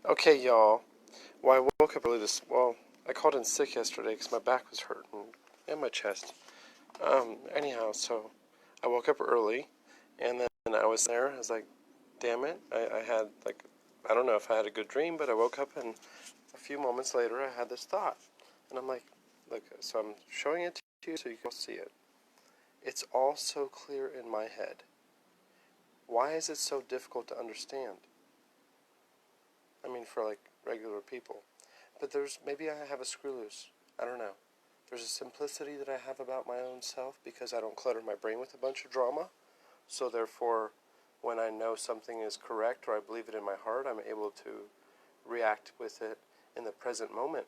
Okay, y'all. Well, I woke up early I called in sick yesterday because my back was hurting and my chest. Anyhow, so I woke up early and then I was there. I was like, damn it. I had, I don't know if I had a good dream, but I woke up and a few moments later I had this thought. And I'm like, look, so I'm showing it to you so you can see it. It's all so clear in my head. Why is it so difficult to understand? I mean, for regular people. But maybe I have a screw loose. I don't know. There's a simplicity that I have about my own self because I don't clutter my brain with a bunch of drama. So therefore, when I know something is correct or I believe it in my heart, I'm able to react with it in the present moment.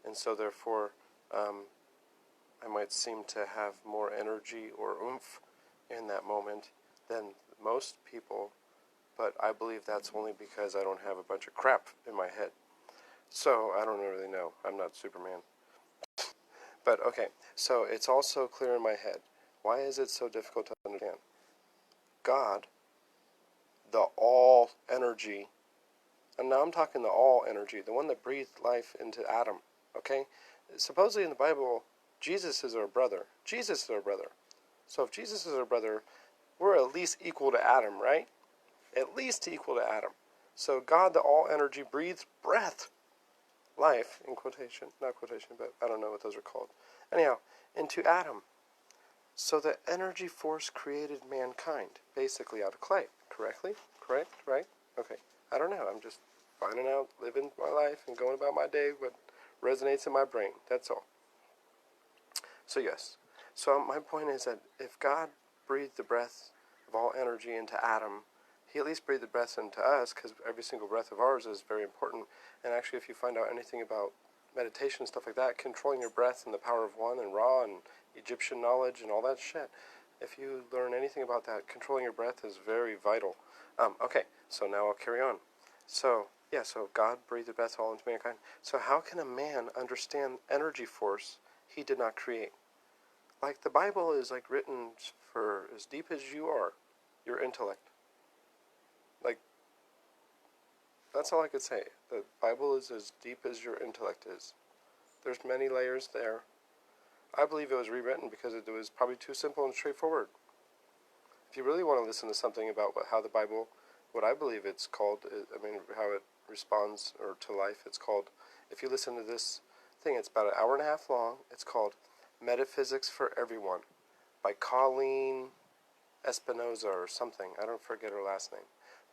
And so therefore, I might seem to have more energy or oomph in that moment than most people. But I believe that's only because I don't have a bunch of crap in my head. So I don't really know. I'm not Superman. But okay, so it's all so clear in my head. Why is it so difficult to understand? God, the all energy, and now I'm talking the all energy, the one that breathed life into Adam, okay? Supposedly in the Bible, Jesus is our brother. Jesus is our brother. So if Jesus is our brother, we're at least equal to Adam, right? At least equal to Adam. So God, the all energy, breathes breath, life, in quotation, not quotation, but I don't know what those are called. Anyhow, into Adam. So the energy force created mankind, basically out of clay, correctly? Correct, right? Okay, I don't know, I'm just finding out, living my life and going about my day, what resonates in my brain, that's all. So yes, so my point is that if God breathed the breath of all energy into Adam, he at least breathed the breath into us, because every single breath of ours is very important. And actually, if you find out anything about meditation and stuff like that, controlling your breath and the power of one and Ra and Egyptian knowledge and all that shit, if you learn anything about that, controlling your breath is very vital. Okay, so now I'll carry on. So God breathed the breath all into mankind. So how can a man understand energy force he did not create? Like the Bible is written for as deep as you are, your intellect. Like, that's all I could say. The Bible is as deep as your intellect is. There's many layers there. I believe it was rewritten because it was probably too simple and straightforward. If you really want to listen to something about how the Bible, what I believe it's called, how it responds to life, it's called, if you listen to this thing, it's about an hour and a half long. It's called Metaphysics for Everyone by Colleen Espinoza or something. I don't forget her last name.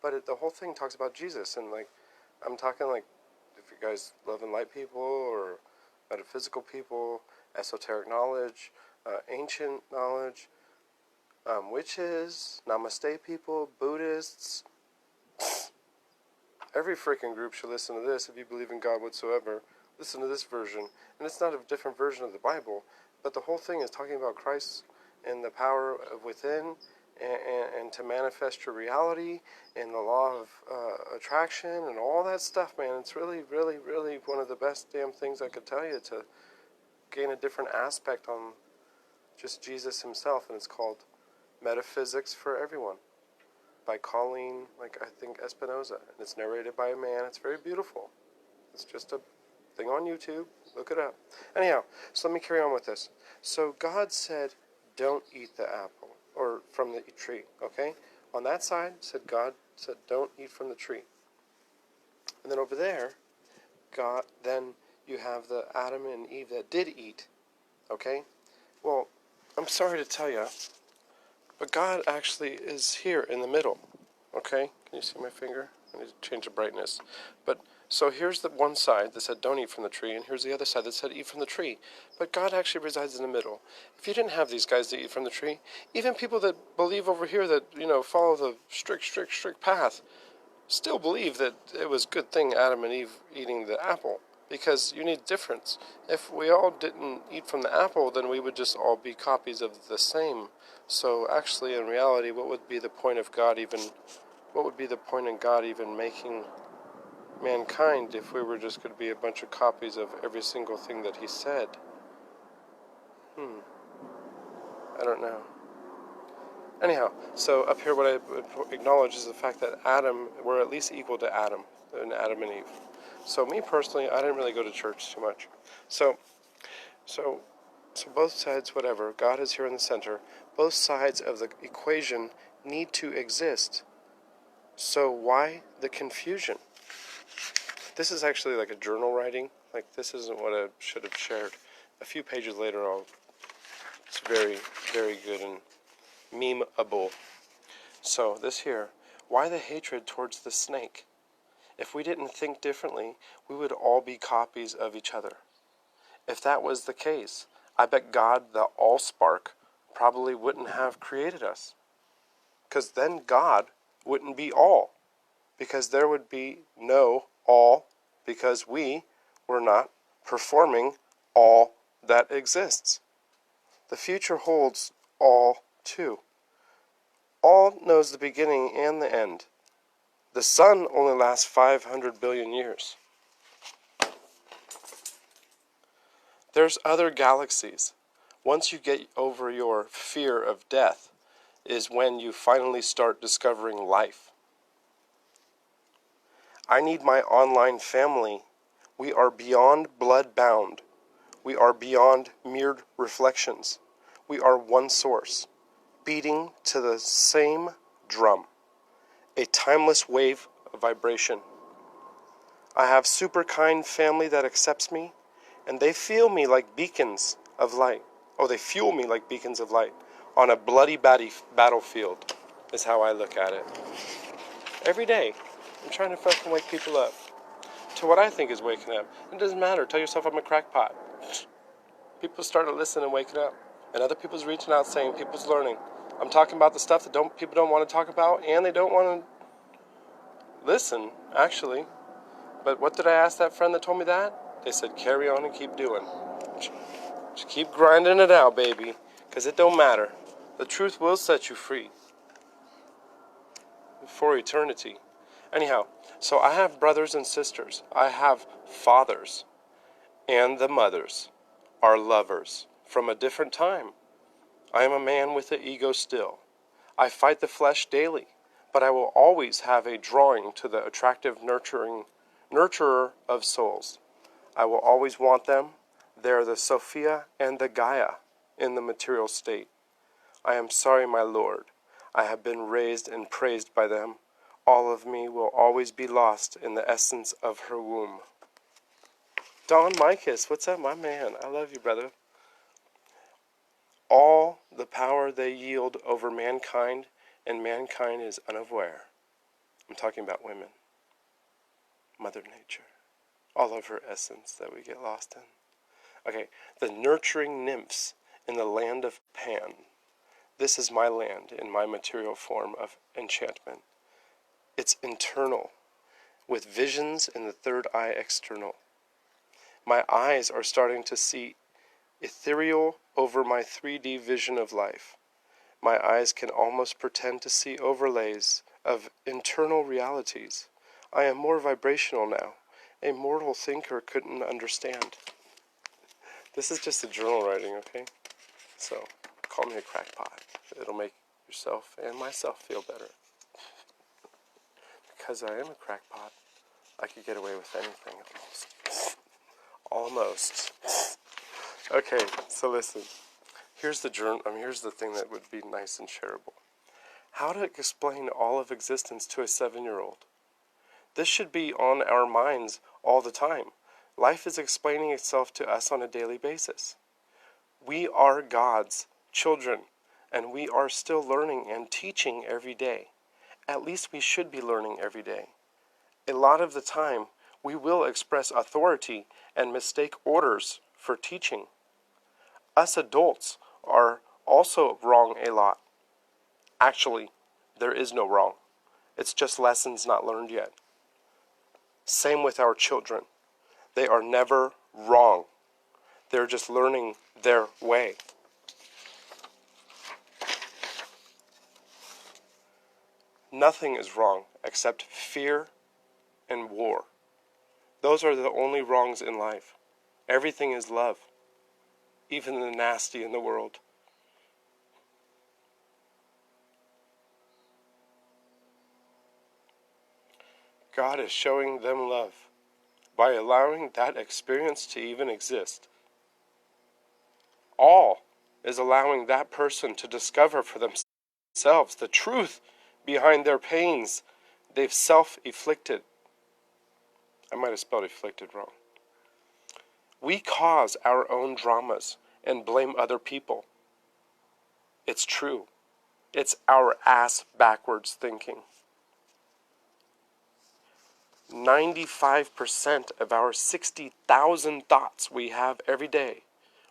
But the whole thing talks about Jesus, and I'm talking if you guys love and light people or metaphysical people, esoteric knowledge, ancient knowledge, witches, namaste people, Buddhists, every freaking group should listen to this. If you believe in God whatsoever, listen to this version. And it's not a different version of the Bible, but the whole thing is talking about Christ and the power of within, and to manifest your reality and the law of attraction and all that stuff, man. It's really, really, really one of the best damn things I could tell you to gain a different aspect on just Jesus himself, and it's called Metaphysics for Everyone by Colleen, I think Espinoza, and it's narrated by a man. It's very beautiful. It's just a thing on YouTube. Look it up. Anyhow, so let me carry on with this. So God said, don't eat the apple, or from the tree, okay? On that side, God said, don't eat from the tree. And then over there, then you have the Adam and Eve that did eat, okay? Well, I'm sorry to tell you, but God actually is here in the middle, okay? Can you see my finger? I need to change the brightness. But so here's the one side that said don't eat from the tree, and here's the other side that said eat from the tree. But God actually resides in the middle. If you didn't have these guys that eat from the tree, even people that believe over here that, follow the strict path, still believe that it was a good thing Adam and Eve eating the apple, because you need difference. If we all didn't eat from the apple, then we would just all be copies of the same. So actually, in reality, what would be the point of God even? What would be the point in God even making mankind if we were just going to be a bunch of copies of every single thing that he said? I don't know. Anyhow, so up here what I acknowledge is the fact that Adam, we're at least equal to Adam and Eve. So me personally, I didn't really go to church too much. So, so, so both sides, whatever, God is here in the center. Both sides of the equation need to exist. So why the confusion? This is actually like a journal writing. Like this isn't what I should have shared. A few pages later, it's very, very good and memeable. So this here, why the hatred towards the snake? If we didn't think differently, we would all be copies of each other. If that was the case, I bet God, the Allspark, probably wouldn't have created us. Because then God wouldn't be all. Because there would be no all, because we were not performing all that exists. The future holds all too. All knows the beginning and the end. The sun only lasts 500 billion years. There's other galaxies. Once you get over your fear of death is when you finally start discovering life. I need my online family. We are beyond blood bound. We are beyond mere reflections. We are one source, beating to the same drum, a timeless wave of vibration. I have super kind family that accepts me, and they feel me like beacons of light. Oh, they fuel me like beacons of light on a bloody battlefield, is how I look at it. Every day, I'm trying to fucking wake people up to what I think is waking up. It doesn't matter. Tell yourself I'm a crackpot. People start to listen and waking up. And other people's reaching out saying people's learning. I'm talking about the stuff that people don't want to talk about, and they don't want to listen, actually. But what did I ask that friend that told me that? They said, carry on and keep doing. Just keep grinding it out, baby. Because it don't matter. The truth will set you free. For eternity. Anyhow, so I have brothers and sisters. I have fathers. And the mothers are lovers from a different time. I am a man with an ego still. I fight the flesh daily, but I will always have a drawing to the attractive nurturer of souls. I will always want them. They are the Sophia and the Gaia in the material state. I am sorry, my Lord. I have been raised and praised by them. All of me will always be lost in the essence of her womb. Don Micus, what's up, my man? I love you, brother. All the power they yield over mankind, and mankind is unaware. I'm talking about women. Mother Nature. All of her essence that we get lost in. Okay, the nurturing nymphs in the land of Pan. This is my land in my material form of enchantment. It's internal, with visions in the third eye external. My eyes are starting to see ethereal over my 3D vision of life. My eyes can almost pretend to see overlays of internal realities. I am more vibrational now. A mortal thinker couldn't understand. This is just a journal writing, okay? So, call me a crackpot. It'll make yourself and myself feel better. Because I am a crackpot, I could get away with anything almost. Almost. Okay, so listen. Here's the here's the thing that would be nice and shareable. How to explain all of existence to a 7-year-old? This should be on our minds all the time. Life is explaining itself to us on a daily basis. We are God's children, and we are still learning and teaching every day. At least we should be learning every day. A lot of the time, we will express authority and mistake orders for teaching. Us adults are also wrong a lot. Actually, there is no wrong. It's just lessons not learned yet. Same with our children. They are never wrong. They're just learning their way. Nothing is wrong except fear and war. Those are the only wrongs in life. Everything is love. Even the nasty in the world. God is showing them love by allowing that experience to even exist. All is allowing that person to discover for themselves the truth behind their pains they've self-inflicted. I might have spelled afflicted wrong. We cause our own dramas and blame other people. It's true. It's our ass backwards thinking. 95% of our 60,000 thoughts we have every day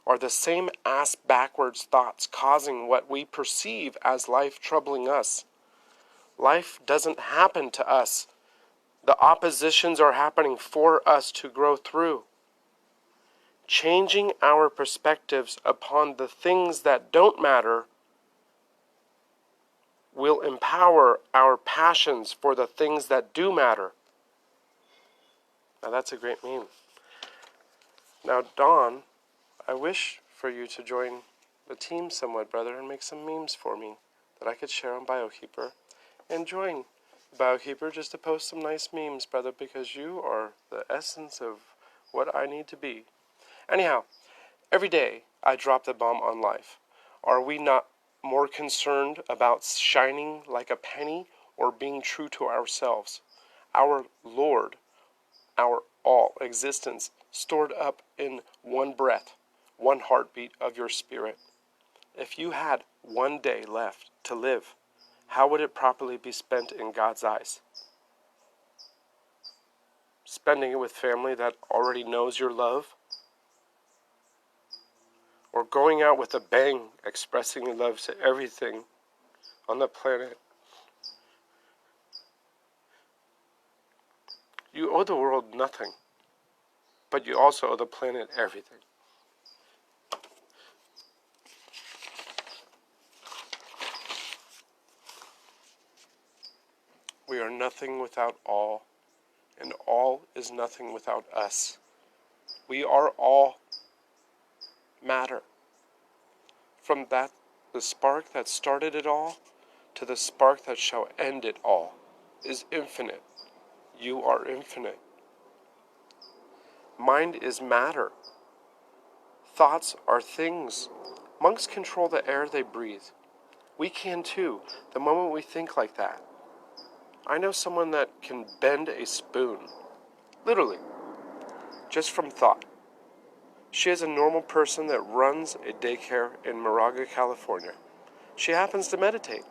are the same ass backwards thoughts causing what we perceive as life troubling us. Life doesn't happen to us. The oppositions are happening for us to grow through. Changing our perspectives upon the things that don't matter will empower our passions for the things that do matter. Now that's a great meme. Now, Dawn, I wish for you to join the team somewhat, brother, and make some memes for me that I could share on BioKeeper. And join BioKeeper just to post some nice memes, brother, because you are the essence of what I need to be. Anyhow, every day I drop the bomb on life. Are we not more concerned about shining like a penny or being true to ourselves? Our Lord, our all existence, stored up in one breath, one heartbeat of your spirit. If you had one day left to live, how would it properly be spent in God's eyes? Spending it with family that already knows your love? Or going out with a bang, expressing your love to everything on the planet? You owe the world nothing, but you also owe the planet everything. We are nothing without all, and all is nothing without us. We are all matter. From that, the spark that started it all, to the spark that shall end it all, is infinite. You are infinite. Mind is matter. Thoughts are things. Monks control the air they breathe. We can too, the moment we think like that. I know someone that can bend a spoon, literally, just from thought. She is a normal person that runs a daycare in Moraga, California. She happens to meditate.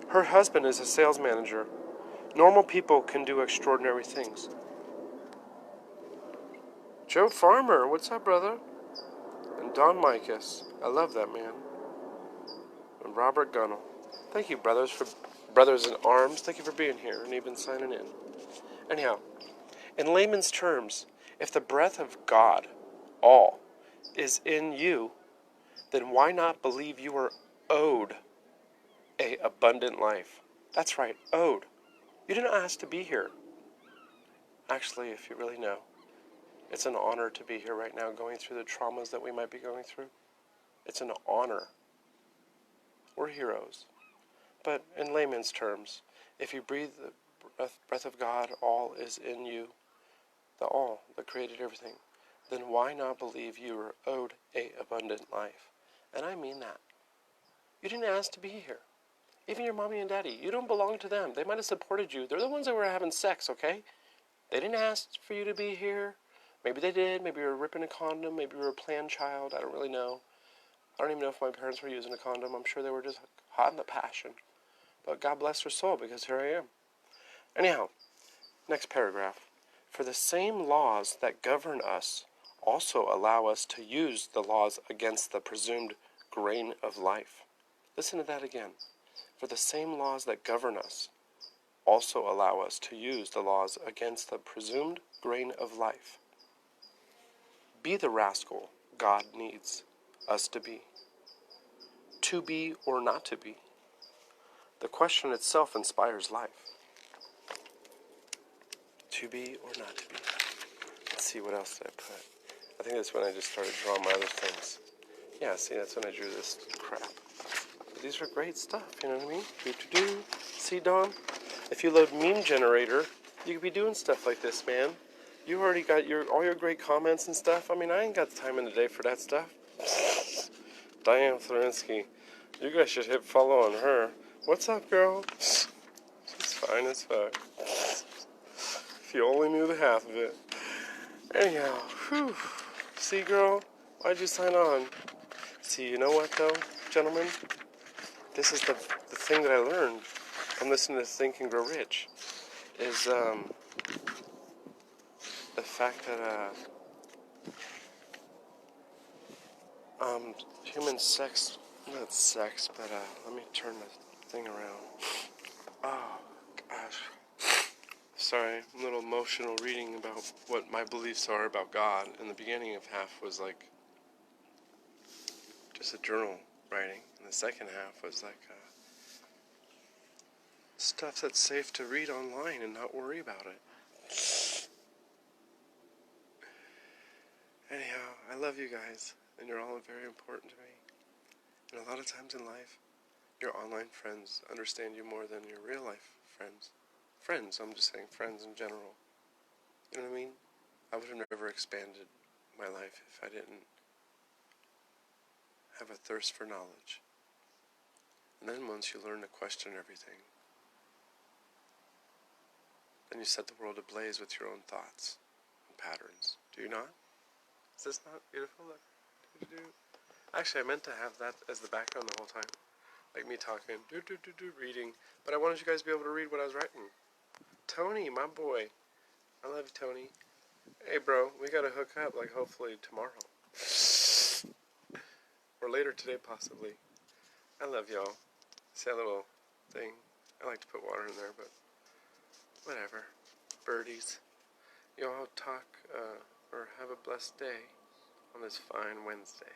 Her husband is a sales manager. Normal people can do extraordinary things. Joe Farmer, what's up, brother? And Don Micus, I love that man. And Robert Gunnell. Thank you, brothers in arms. Thank you for being here and even signing in. Anyhow, in layman's terms, if the breath of God, all, is in you, then why not believe you are owed a abundant life? That's right, owed. You didn't ask to be here. Actually, if you really know, it's an honor to be here right now going through the traumas that we might be going through. It's an honor. We're heroes. But in layman's terms, if you breathe the breath of God, all is in you, the all that created everything, then why not believe you are owed a abundant life? And I mean that. You didn't ask to be here. Even your mommy and daddy, you don't belong to them. They might have supported you. They're the ones that were having sex, okay? They didn't ask for you to be here. Maybe they did. Maybe you were ripping a condom. Maybe you were a planned child. I don't really know. I don't even know if my parents were using a condom. I'm sure they were just hot in the passion. But God bless their soul, because here I am. Anyhow, next paragraph. For the same laws that govern us also allow us to use the laws against the presumed grain of life. Listen to that again. For the same laws that govern us also allow us to use the laws against the presumed grain of life. Be the rascal God needs us to be or not to be. The question itself inspires life. To be or not to be. Let's see, what else did I put? I think that's when I just started drawing my other things. Yeah, see, that's when I drew this crap. But these are great stuff, you know what I mean? See, Don? If you load Meme Generator You could be doing stuff like this, man. You already got all your great comments and stuff. I mean, I ain't got the time in the day for that stuff. Diane Florinsky, you guys should hit follow on her. What's up, girl? She's fine as fuck. If you only knew the half of it. Anyhow, whew. See, girl, why'd you sign on? See, you know what, though, gentlemen? This is the thing that I learned from listening to Think and Grow Rich, is the fact that human sex, not sex, but let me turn the thing around. Oh, gosh. Sorry, I'm a little emotional reading about what my beliefs are about God. And the beginning of half was like just a journal writing, and the second half was like stuff that's safe to read online and not worry about it. Anyhow, I love you guys, and you're all very important to me. And a lot of times in life, your online friends understand you more than your real life friends. Friends, I'm just saying friends in general. You know what I mean? I would have never expanded my life if I didn't have a thirst for knowledge. And then once you learn to question everything, then you set the world ablaze with your own thoughts and patterns. Do you not? Is this not beautiful? Actually, I meant to have that as the background the whole time. Like me talking, reading. But I wanted you guys to be able to read what I was writing. Tony, my boy. I love you, Tony. Hey, bro, we gotta hook up, like, hopefully tomorrow. Or later today, possibly. I love y'all. See that little thing? I like to put water in there, but whatever. Birdies. Y'all talk, or have a blessed day on this fine Wednesday.